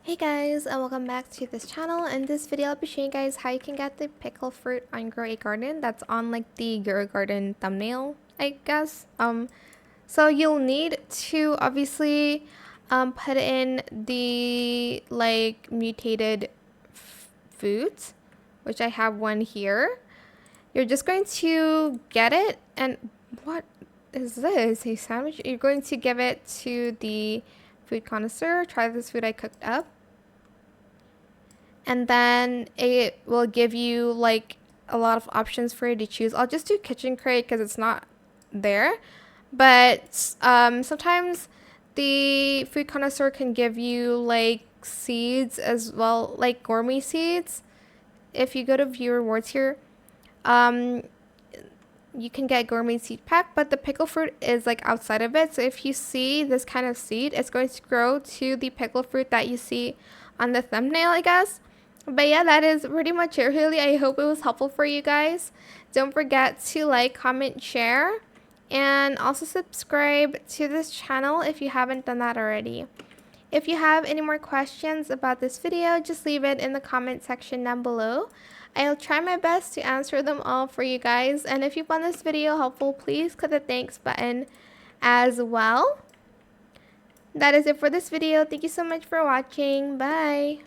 Hey guys, and welcome back to this channel. In this video I'll be showing you guys how you can get the pickle fruit on Grow a Garden. That's on like the Grow a Garden thumbnail, I guess. So you'll need to obviously put in the like mutated foods, which I have one here. You're just going to get it, and what is this? A sandwich? You're going to give it to the food connoisseur. Try this food I cooked up. And then it will give you like a lot of options for you to choose. I'll just do kitchen crate because it's not there. But sometimes the food connoisseur can give you like seeds as well, like gourmet seeds. If you go to view rewards here, you can get gourmet seed pack, but the pickle fruit is like outside of it. So if you see this kind of seed, it's going to grow to the pickle fruit that you see on the thumbnail, I guess. But yeah, that is pretty much it really. I hope it was helpful for you guys. Don't forget to like, comment, share, and also subscribe to this channel if you haven't done that already. If you have any more questions about this video, just leave it in the comment section down below. I'll try my best to answer them all for you guys. And if you found this video helpful, please click the thanks button as well. That is it for this video. Thank you so much for watching. Bye.